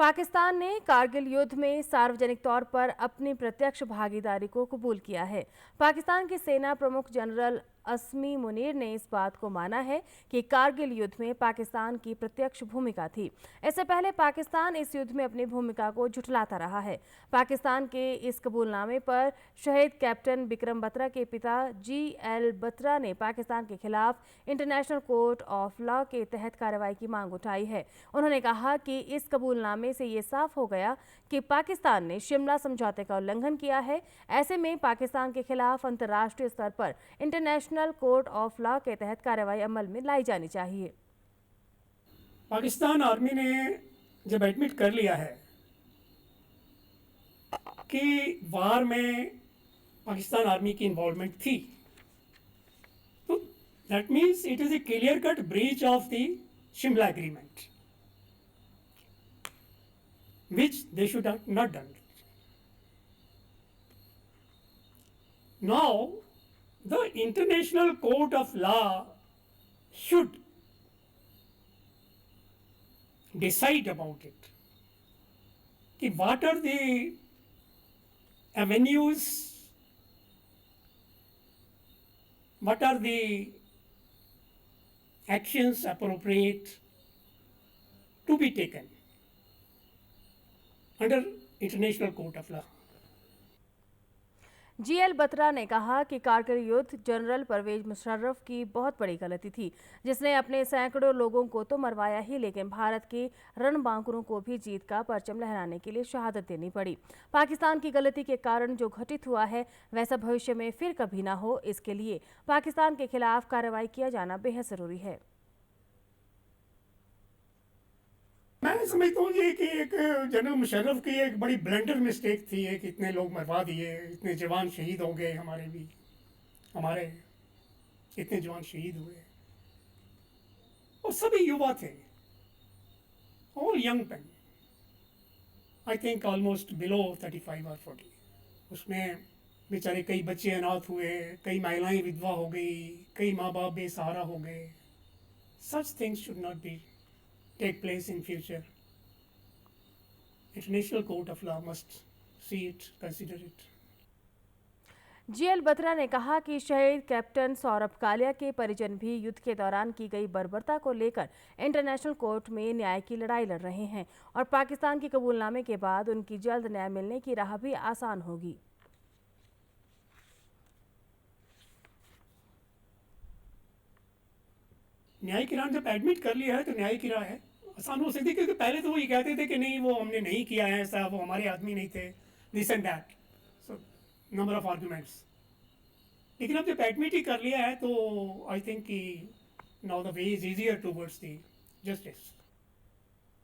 पाकिस्तान ने कारगिल युद्ध में सार्वजनिक तौर पर अपनी प्रत्यक्ष भागीदारी को कबूल किया है। पाकिस्तान के सेना प्रमुख जनरल असमी मुनीर ने इस बात को माना है कि कारगिल युद्ध में पाकिस्तान की प्रत्यक्ष भूमिका थी। इससे पहले पाकिस्तान इस युद्ध में अपनी भूमिका को झुठलाता रहा है। पाकिस्तान के इस कबूलनामे पर शहीद कैप्टन बिक्रम बत्रा के पिता GL बत्रा ने पाकिस्तान के खिलाफ इंटरनेशनल कोर्ट ऑफ लॉ के तहत कार्रवाई की मांग उठाई है। उन्होंने कहा कि इस कबूलनामे से ये साफ हो गया कि पाकिस्तान ने शिमला समझौते का उल्लंघन किया है। ऐसे में पाकिस्तान के खिलाफ अंतर्राष्ट्रीय स्तर पर इंटरनेशनल कोर्ट ऑफ लॉ के तहत कार्रवाई अमल में लाई जानी चाहिए। पाकिस्तान आर्मी ने जब एडमिट कर लिया है कि वार में पाकिस्तान आर्मी की इन्वॉल्वमेंट थी, तो that means it is a clear cut breach of the Shimla agreement which they should have not done. Now, the International Court of Law should decide about it. कि what are the avenues, what are the actions appropriate to be taken under international court of law. GL Batra ने कहा कि कारगिल युद्ध general Parvez Musharraf की बहुत बड़ी गलती थी, जिसने अपने सैकड़ों लोगों को तो मरवाया ही, लेकिन भारत के रणबांकुरों को भी जीत का परचम लहराने के लिए शहादत देनी पड़ी। पाकिस्तान की गलती के कारण जो घटित हुआ है वैसा भविष्य में फिर कभी ना हो, इसके लिए पाकिस्तान के खिलाफ कार्रवाई किया जाना बेहद जरूरी है। मैं समझता हूँ कि एक जनरल मुशर्रफ की एक बड़ी ब्लंडर मिस्टेक थी कि इतने लोग मरवा दिए, इतने जवान शहीद हो गए, हमारे इतने जवान शहीद हुए और सभी युवा थे, all young man, I think almost below 35 और 40। उसमें बेचारे कई बच्चे अनाथ हुए, कई महिलाएं विधवा हो गई, कई माँ बाप बेसहारा हो गए। Such things should not be take place in future. International Court of Law must see it, consider it. GL Batra ने कहा कि शहीद कैप्टन सौरभ कालिया के परिजन भी युद्ध के दौरान की गई बर्बरता को लेकर इंटरनेशनल कोर्ट में न्याय की लड़ाई लड़ रहे हैं और पाकिस्तान के कबूलनामे के बाद उनकी जल्द न्याय मिलने की राह भी आसान होगी। न्याय की राह जब एडमिट कर लिया है तो न्याय की राह है आसान हो सकती, क्योंकि पहले तो वो ये कहते थे कि नहीं वो हमने नहीं किया है ऐसा, वो हमारे आदमी नहीं थे, this and that, so number of arguments. लेकिन अब जब एडमिट ही कर लिया है तो आई थिंक कि now the way is easier towards the justice.